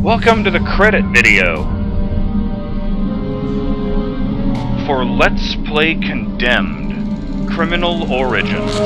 Welcome to the credit video for Let's Play Condemned: Criminal Origins.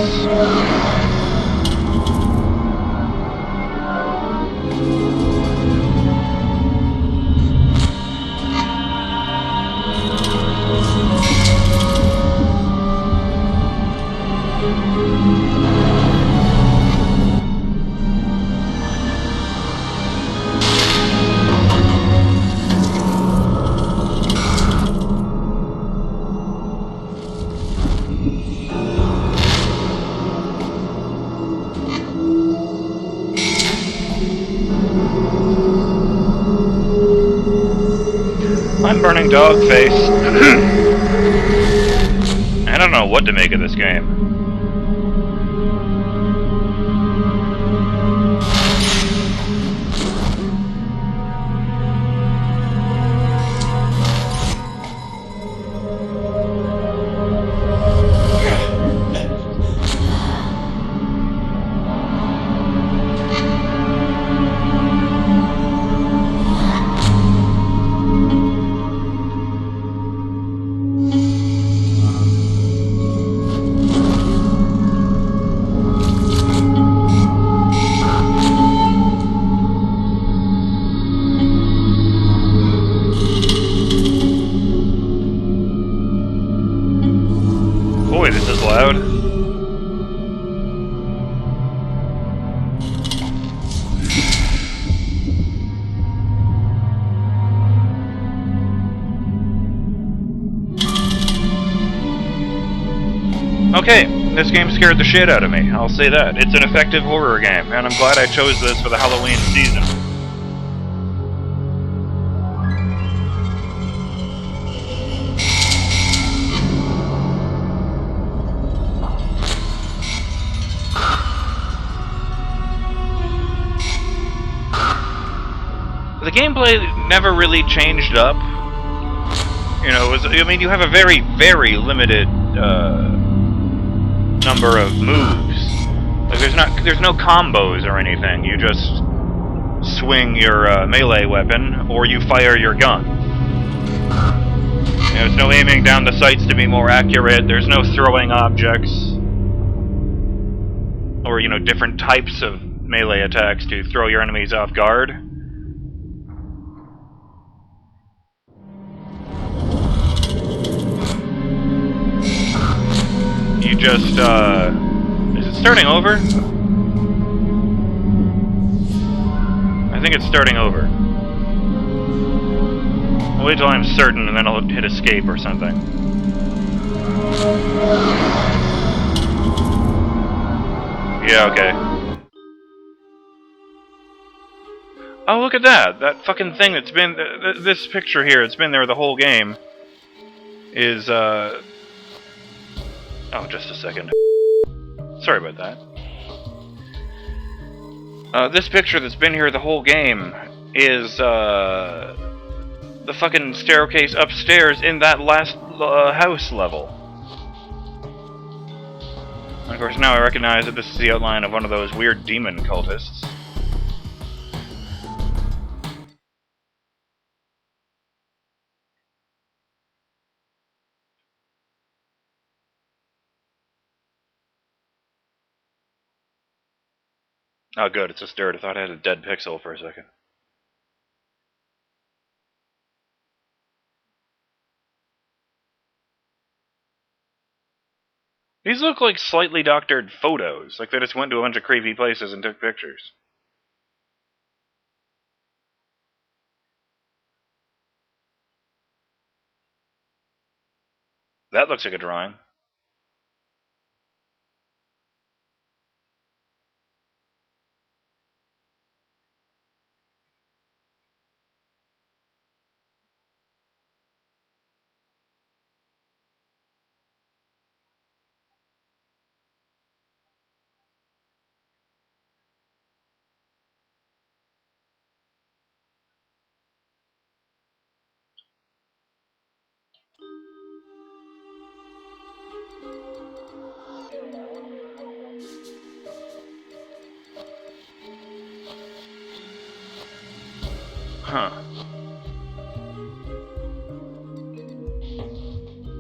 I'm BurningDogFace. I don't know what to make of this game. Boy, this is loud. Okay, this game scared the shit out of me, I'll say that. It's an effective horror game, and I'm glad I chose this for the Halloween season. The gameplay never really changed up. You know, you have a very, very limited number of moves. Like there's no combos or anything. You just swing your melee weapon or you fire your gun. There's no aiming down the sights to be more accurate. There's no throwing objects or different types of melee attacks to throw your enemies off guard. You just, is it starting over? I think it's starting over. I'll wait till I'm certain and then I'll hit escape or something. Yeah, okay. Oh, look at that! That fucking thing that's been, this picture here, it's been there the whole game, is, oh, just a second. Sorry about that. This picture that's been here the whole game is, the fucking staircase upstairs in that last house level. And of course, now I recognize that this is the outline of one of those weird demon cultists. Oh good, it's just dirt. I thought I had a dead pixel for a second. These look like slightly doctored photos, like they just went to a bunch of creepy places and took pictures. That looks like a drawing. Huh.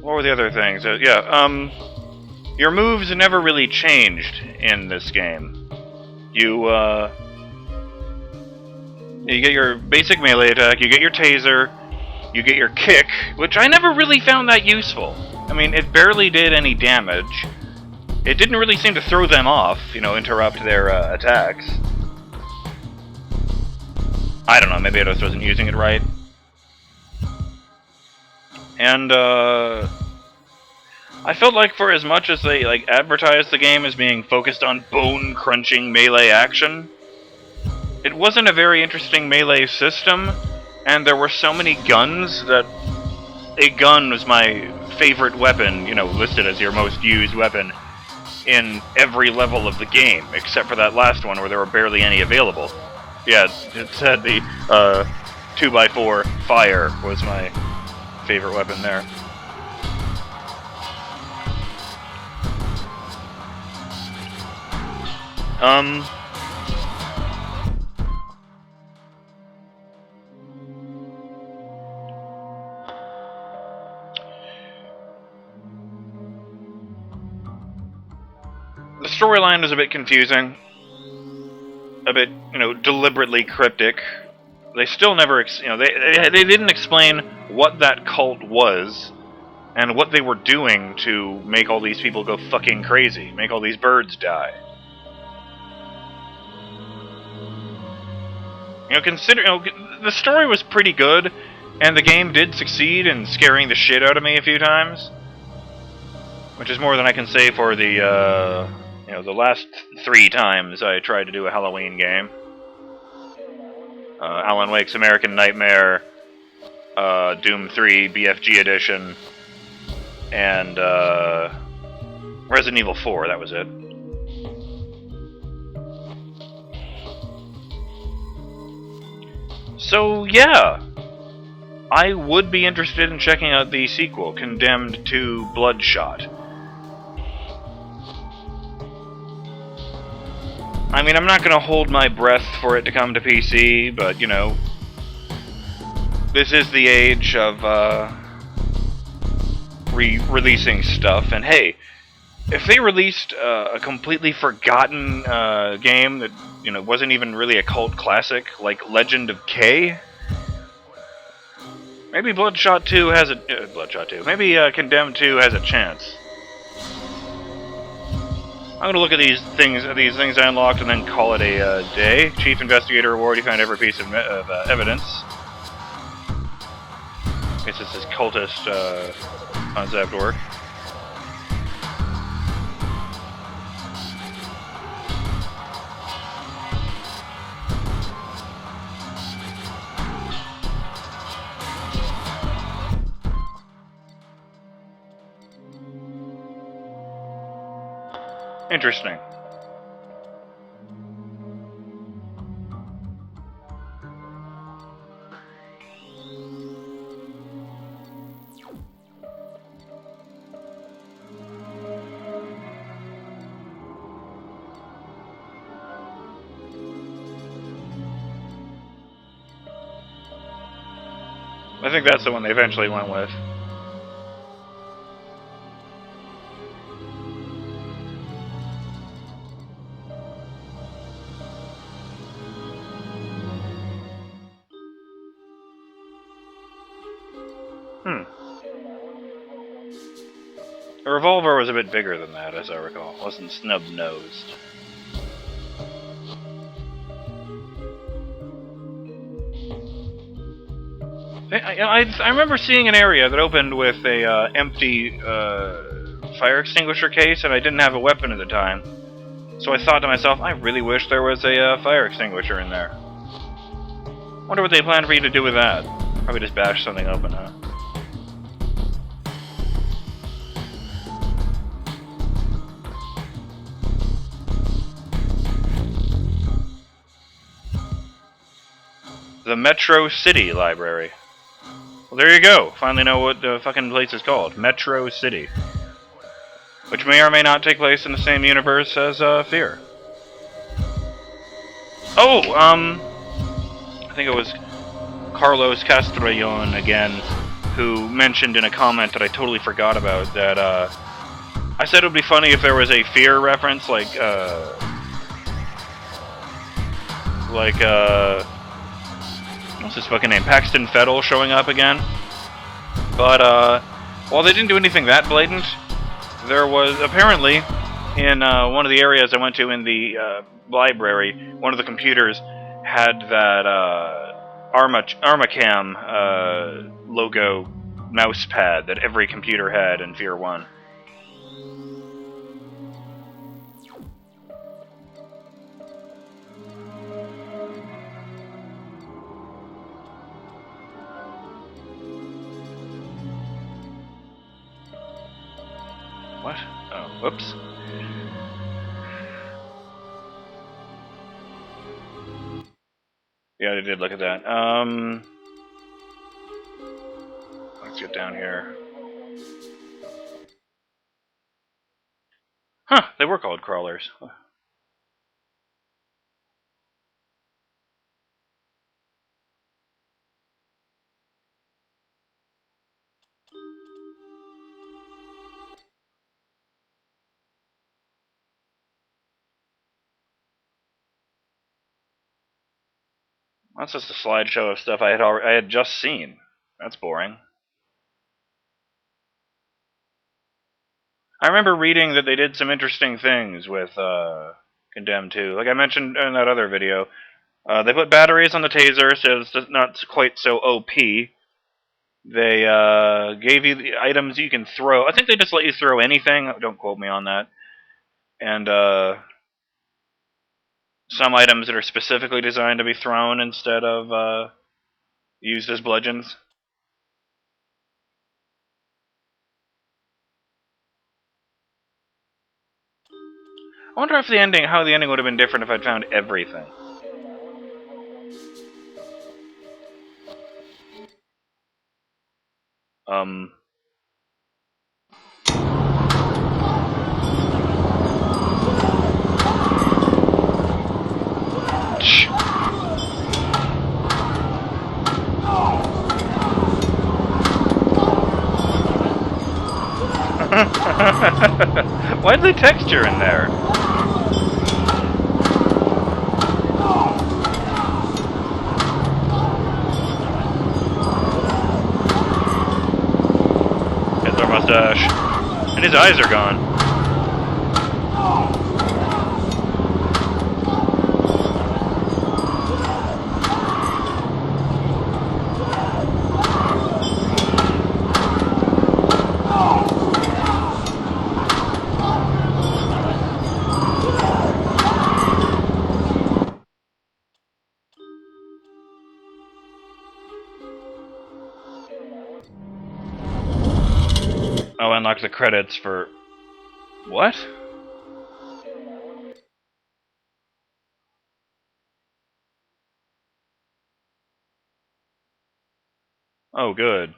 What were the other things? Your moves never really changed in this game. You get your basic melee attack, you get your taser, you get your kick, which I never really found that useful. I mean, it barely did any damage. It didn't really seem to throw them off, interrupt their attacks. I don't know, maybe I just wasn't using it right. And, I felt like for as much as they, advertised the game as being focused on bone-crunching melee action, it wasn't a very interesting melee system, and there were so many guns that a gun was my favorite weapon, listed as your most used weapon in every level of the game, except for that last one where there were barely any available. Yeah, it said the 2x4 fire was my favorite weapon there. The storyline was a bit confusing. A bit, deliberately cryptic. They still never, they didn't explain what that cult was and what they were doing to make all these people go fucking crazy, make all these birds die. The story was pretty good, and the game did succeed in scaring the shit out of me a few times, which is more than I can say for the last 3 times I tried to do a Halloween game. Alan Wake's American Nightmare, Doom 3 BFG Edition, and Resident Evil 4, that was it. So, yeah, I would be interested in checking out the sequel, Condemned to Bloodshot. I mean, I'm not going to hold my breath for it to come to PC, but, this is the age of re-releasing stuff, and hey, if they released a completely forgotten game that, wasn't even really a cult classic, like Legend of K, maybe Bloodshot 2 has a... Bloodshot 2. Maybe Condemned 2 has a chance. I'm gonna look at these things I unlocked and then call it a day. Chief Investigator Award, you found every piece of evidence. I guess it's this cultist concept work. Interesting. I think that's the one they eventually went with. The revolver was a bit bigger than that, as I recall. It wasn't snub-nosed. I remember seeing an area that opened with a empty fire extinguisher case, and I didn't have a weapon at the time. So I thought to myself, I really wish there was a fire extinguisher in there. Wonder what they planned for you to do with that. Probably just bash something open, huh? The Metro City Library. Well, there you go. Finally know what the fucking place is called. Metro City. Which may or may not take place in the same universe as Fear. Oh, I think it was Carlos Castrillon again, who mentioned in a comment that I totally forgot about that I said it would be funny if there was a Fear reference, like what's his fucking name? Paxton Fettel showing up again. But while they didn't do anything that blatant, there was apparently in one of the areas I went to in the library, one of the computers had that Armacam logo mouse pad that every computer had in Fear 1. What? Oh, whoops. Yeah, I did look at that. Let's get down here. Huh, they were called crawlers. That's just a slideshow of stuff I had just seen. That's boring. I remember reading that they did some interesting things with Condemned 2. Like I mentioned in that other video, they put batteries on the taser, so it's not quite so OP. They gave you the items you can throw. I think they just let you throw anything. Don't quote me on that. And some items that are specifically designed to be thrown instead of used as bludgeons. I wonder if how the ending would have been different if I'd found everything. Why did they texture in there? Gets our mustache. And his eyes are gone. Oh, unlock the credits for... What? Oh, good.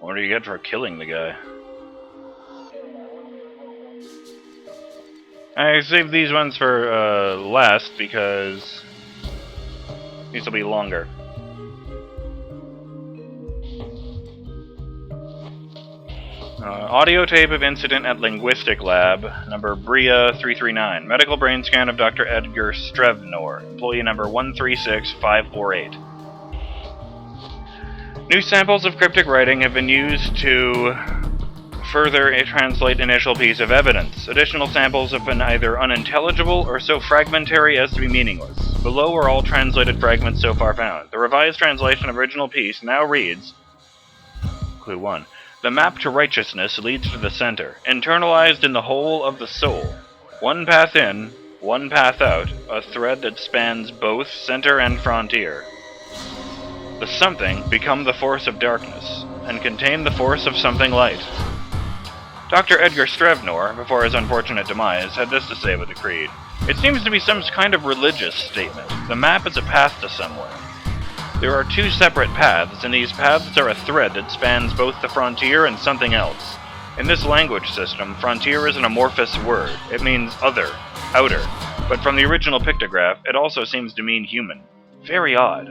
What do you get for killing the guy? I saved these ones for last because these will be longer. Audio tape of incident at Linguistic Lab, number BRIA 339. Medical brain scan of Dr. Edgar Strevnor, employee number 136548. New samples of cryptic writing have been used to further translate initial piece of evidence. Additional samples have been either unintelligible or so fragmentary as to be meaningless. Below are all translated fragments so far found. The revised translation of original piece now reads, Clue 1. The map to righteousness leads to the center, internalized in the whole of the soul. One path in, one path out, a thread that spans both center and frontier. The something become the force of darkness, and contain the force of something light. Dr. Edgar Strevnor, before his unfortunate demise, had this to say about the creed. It seems to be some kind of religious statement. The map is a path to somewhere. There are two separate paths, and these paths are a thread that spans both the frontier and something else. In this language system, frontier is an amorphous word. It means other, outer, but from the original pictograph, it also seems to mean human. Very odd.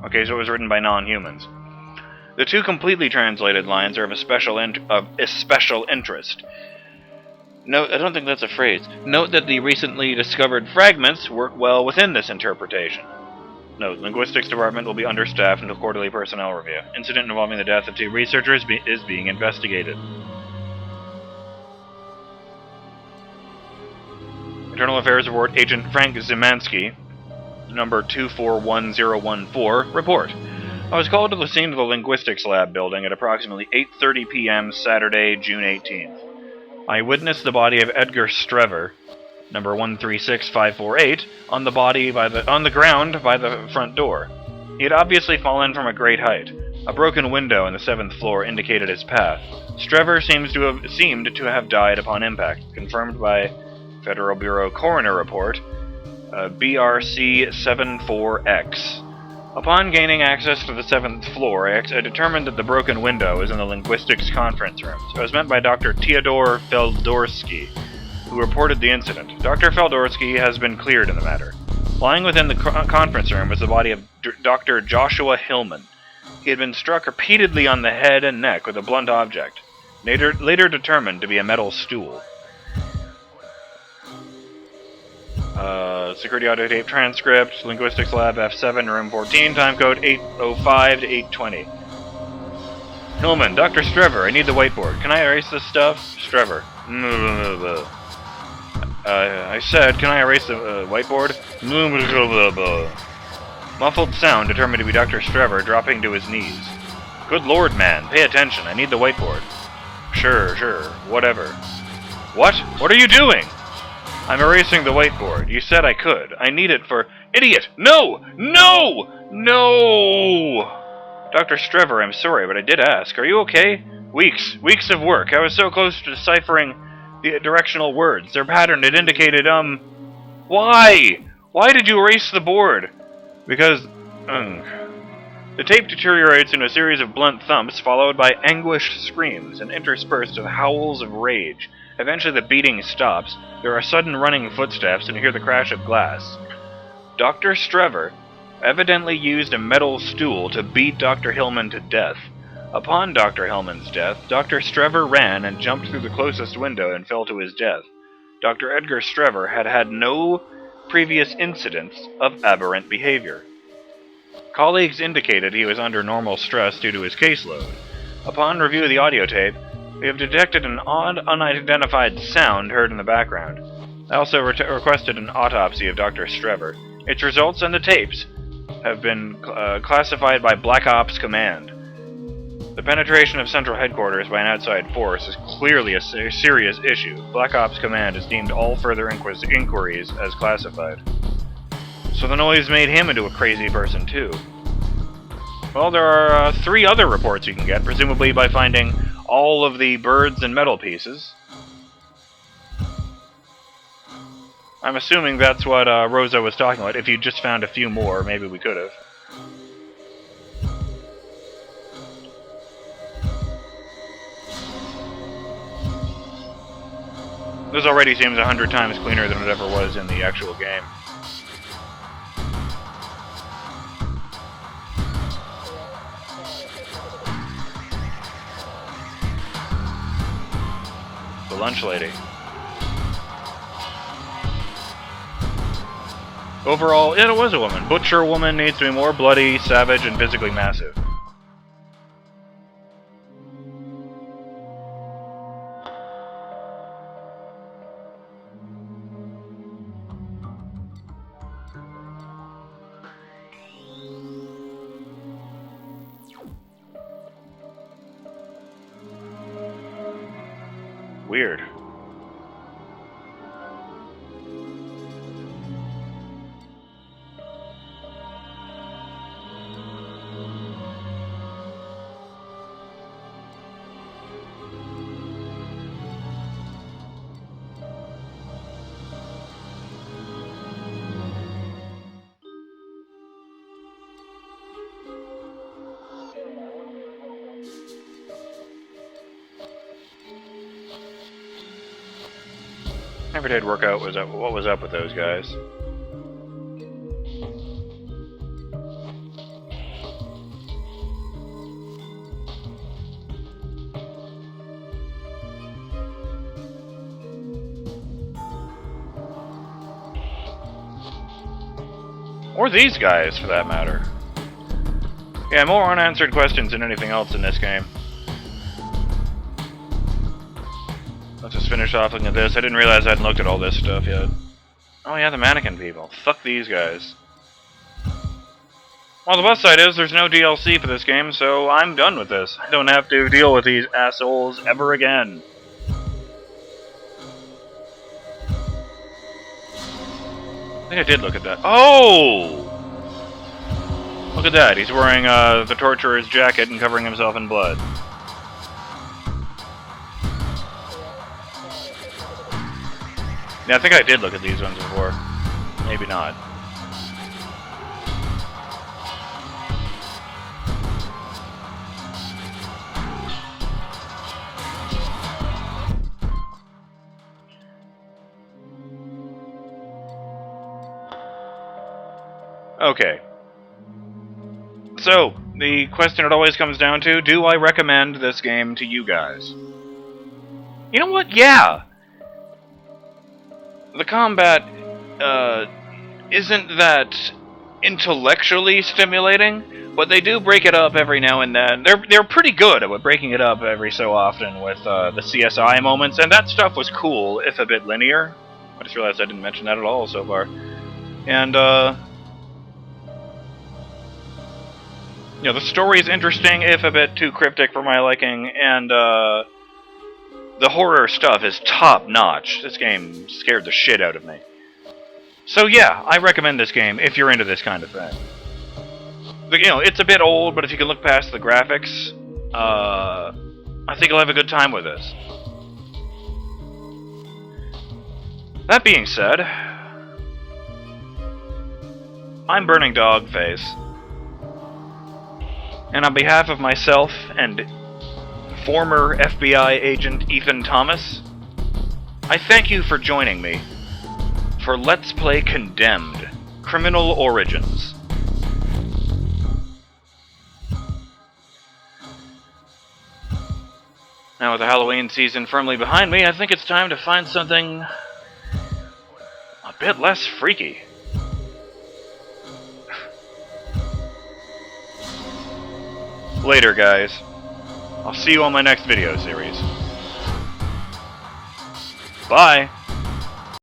Okay, so it was written by non-humans. The two completely translated lines are of special interest. Note, I don't think that's a phrase. Note that the recently discovered fragments work well within this interpretation. Note, Linguistics Department will be understaffed until quarterly personnel review. Incident involving the death of two researchers is being investigated. Internal Affairs Report Agent Frank Zimansky, number 241014, report. I was called to the scene of the Linguistics Lab building at approximately 8:30 p.m. Saturday, June 18th. I witnessed the body of Edgar Strever, number 136548, on the ground by the front door. He had obviously fallen from a great height. A broken window in the 7th floor indicated his path. Strever seemed to have died upon impact, confirmed by Federal Bureau Coroner Report, BRC-74X. Upon gaining access to the 7th floor, I determined that the broken window is in the linguistics conference rooms. I was met by Dr. Theodor Feldorsky, who reported the incident. Dr. Feldorsky has been cleared in the matter. Lying within the conference room was the body of Dr. Joshua Hillman. He had been struck repeatedly on the head and neck with a blunt object, later determined to be a metal stool. Security audio tape transcript, Linguistics Lab F7, room 14, time code 805 to 820. Hillman, Dr. Strever, I need the whiteboard. Can I erase this stuff? Strever. I said, can I erase the whiteboard? Muffled sound determined to be Dr. Strever dropping to his knees. Good lord, man, pay attention. I need the whiteboard. Sure, whatever. What? What are you doing? I'm erasing the whiteboard. You said I could. I need it for... Idiot! No! Dr. Strever, I'm sorry, but I did ask. Are you okay? Weeks of work. I was so close to deciphering the directional words. Their pattern, it indicated, Why? Why did you erase the board? Because, The tape deteriorates into a series of blunt thumps, followed by anguished screams, and interspersed with howls of rage. Eventually the beating stops, there are sudden running footsteps, and you hear the crash of glass. Dr. Strever evidently used a metal stool to beat Dr. Hillman to death. Upon Dr. Hillman's death, Dr. Strever ran and jumped through the closest window and fell to his death. Dr. Edgar Strever had no previous incidents of aberrant behavior. Colleagues indicated he was under normal stress due to his caseload. Upon review of the audio tape, we have detected an odd, unidentified sound heard in the background. I also requested an autopsy of Dr. Strever. Its results and the tapes have been classified by Black Ops Command. The penetration of Central Headquarters by an outside force is clearly a serious issue. Black Ops Command has deemed all further inquiries as classified. So the noise made him into a crazy person, too. Well, there are 3 other reports you can get, presumably by finding all of the birds and metal pieces. I'm assuming that's what Rosa was talking about. If you just found a few more, maybe we could have. This already seems 100 times cleaner than it ever was in the actual game. The lunch lady. Overall, it was a woman. Butcher woman needs to be more bloody, savage, and physically massive. Weird. Never did work out what was up with those guys. Or these guys, for that matter. Yeah, more unanswered questions than anything else in this game. Let's just finish off looking at this. I didn't realize I hadn't looked at all this stuff yet. Oh yeah, the mannequin people. Fuck these guys. Well, the plus side is there's no DLC for this game, so I'm done with this. I don't have to deal with these assholes ever again. I think I did look at that. Oh! Look at that. He's wearing the torturer's jacket and covering himself in blood. Yeah, I think I did look at these ones before. Maybe not. Okay. So, the question it always comes down to, do I recommend this game to you guys? You know what? Yeah! The combat, isn't that intellectually stimulating, but they do break it up every now and then. They're pretty good at breaking it up every so often with the CSI moments, and that stuff was cool, if a bit linear. I just realized I didn't mention that at all so far. And, you know, the story is interesting, if a bit too cryptic for my liking, and, the horror stuff is top-notch. This game scared the shit out of me. So yeah, I recommend this game if you're into this kind of thing. But, you know, it's a bit old, but if you can look past the graphics, I think you'll have a good time with this. That being said, I'm BurningDogFace, and on behalf of myself and former FBI agent Ethan Thomas, I thank you for joining me for Let's Play Condemned: Criminal Origins. Now with the Halloween season firmly behind me, I think it's time to find something a bit less freaky. Later, guys. I'll see you on my next video series. Bye!